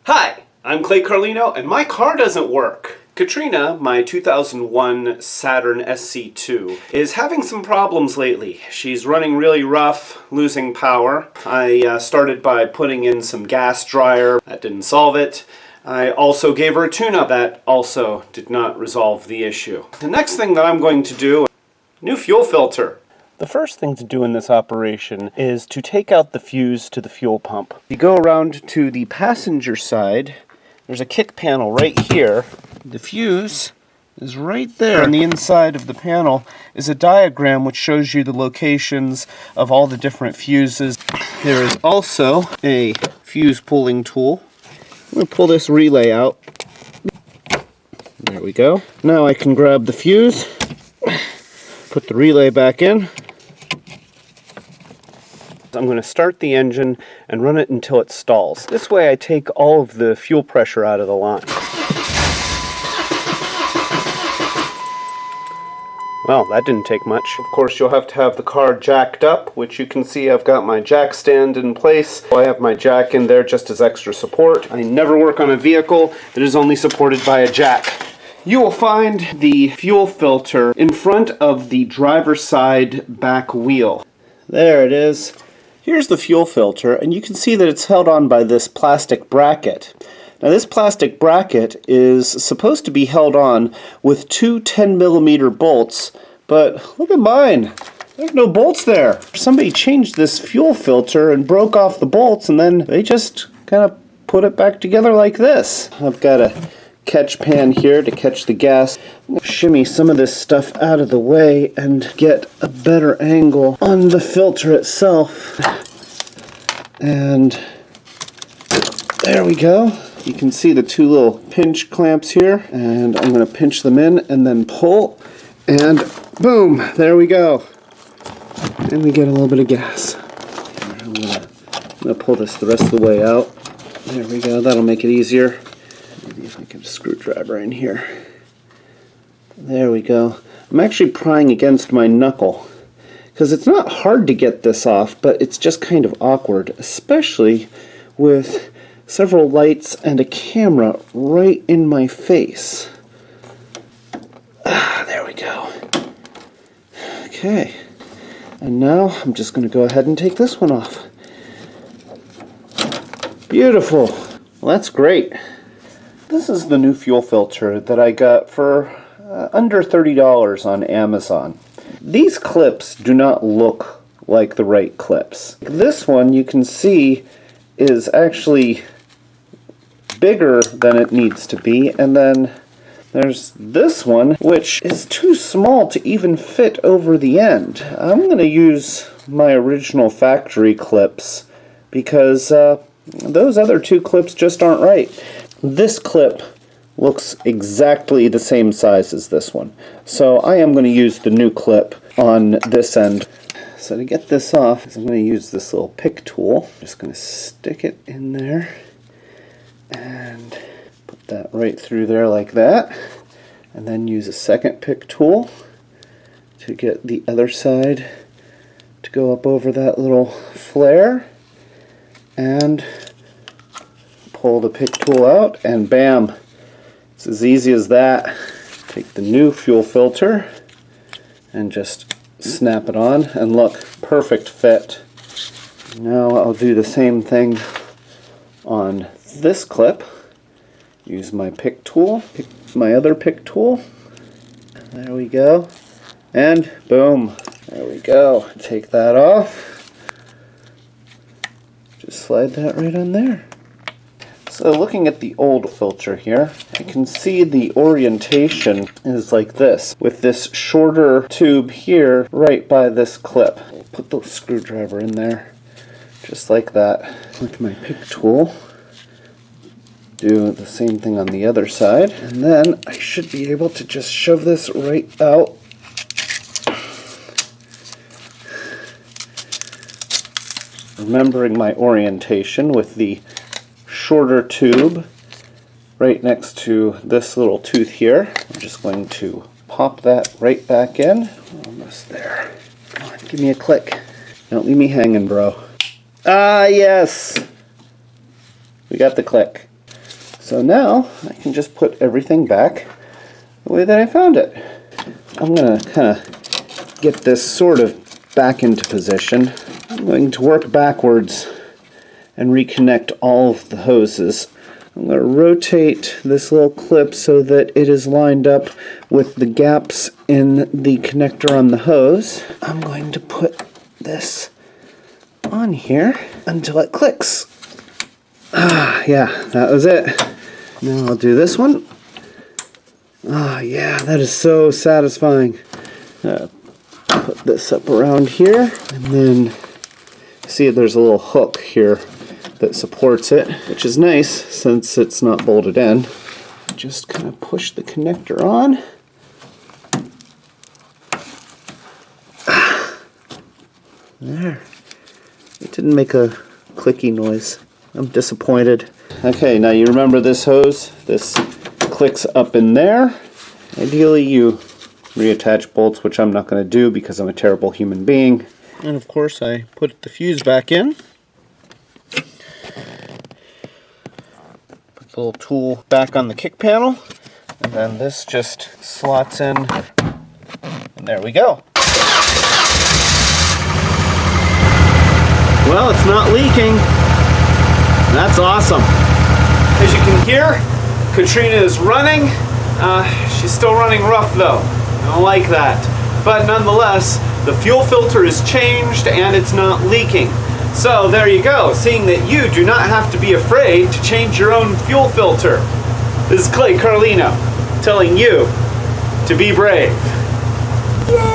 Hi, I'm Clay Carlino, and my car doesn't work. Katrina, my 2001 Saturn SC2, is having some problems lately. She's running really rough, losing power. I started by putting in some gas dryer. That didn't solve it. I also gave her a tune-up. That also did not resolve the issue. The next thing that I'm going to do, new fuel filter. The first thing to do in this operation is to take out the fuse to the fuel pump. You go around to the passenger side. There's a kick panel right here. The fuse is right there. On the inside of the panel is a diagram which shows you the locations of all the different fuses. There is also a fuse pulling tool. I'm going to pull this relay out. There we go. Now I can grab the fuse, put the relay back in. I'm going to start the engine and run it until it stalls. This way I take all of the fuel pressure out of the line. Well, that didn't take much. Of course, you'll have to have the car jacked up, which you can see I've got my jack stand in place. I have my jack in there just as extra support. I never work on a vehicle that is only supported by a jack. You will find the fuel filter in front of the driver's side back wheel. There it is. Here's the fuel filter, and you can see that it's held on by this plastic bracket. Now this plastic bracket is supposed to be held on with two 10mm bolts, but look at mine. There's no bolts there. Somebody changed this fuel filter and broke off the bolts, and then they just kind of put it back together like this. I've got a catch pan here to catch the gas. Shimmy some of this stuff out of the way and get a better angle on the filter itself. And there we go. You can see the two little pinch clamps here, and I'm going to pinch them in and then pull, and boom, there we go. And we get a little bit of gas. I'm going to pull this the rest of the way out. There we go, that'll make it easier. Maybe if I get a screwdriver in here. There we go. I'm actually prying against my knuckle because it's not hard to get this off, but it's just kind of awkward, especially with several lights and a camera right in my face. There we go. Okay. And now I'm just going to go ahead and take this one off. Beautiful. Well, that's great. This is the new fuel filter that I got for under $30 on Amazon. These clips do not look like the right clips. This one you can see is actually bigger than it needs to be, and then there's this one which is too small to even fit over the end. I'm going to use my original factory clips because those other two clips just aren't right. This clip looks exactly the same size as this one, so I am going to use the new clip on this end. So to get this off, I'm going to use this little pick tool. I'm just going to stick it in there and put that right through there like that, and then use a second pick tool to get the other side to go up over that little flare, and pull the pick tool out, and bam, it's as easy as that. Take the new fuel filter and just snap it on, and look, perfect fit. Now I'll do the same thing on this clip. Use my pick tool, pick my other pick tool. There we go, and boom, there we go. Take that off. Just slide that right on there. So looking at the old filter here, I can see the orientation is like this, with this shorter tube here right by this clip. I'll put the screwdriver in there, just like that. With my pick tool, do the same thing on the other side, and then I should be able to just shove this right out. Remembering my orientation with the shorter tube right next to this little tooth here. I'm just going to pop that right back in. Almost there. Come on, give me a click. Don't leave me hanging, bro. Ah, yes! We got the click. So now I can just put everything back the way that I found it. I'm going to kind of get this sort of back into position. I'm going to work backwards and reconnect all of the hoses. I'm going to rotate this little clip so that it is lined up with the gaps in the connector on the hose. I'm going to put this on here until it clicks. Yeah, that was it. Now I'll do this one. Yeah, that is so satisfying. Put this up around here, and then see there's a little hook here that supports it, which is nice since it's not bolted in. Just kind of push the connector on. There. It didn't make a clicky noise. I'm disappointed. Okay, now you remember this hose. This clicks up in there. Ideally you reattach bolts, which I'm not going to do because I'm a terrible human being. And of course I put the fuse back in. Put the little tool back on the kick panel. And then this just slots in. And there we go. Well, it's not leaking. That's awesome. As you can hear, Katrina is running. She's still running rough though. I don't like that. But nonetheless, the fuel filter is changed and it's not leaking. So there you go, seeing that you do not have to be afraid to change your own fuel filter. This is Carlino telling you to be brave. Yay!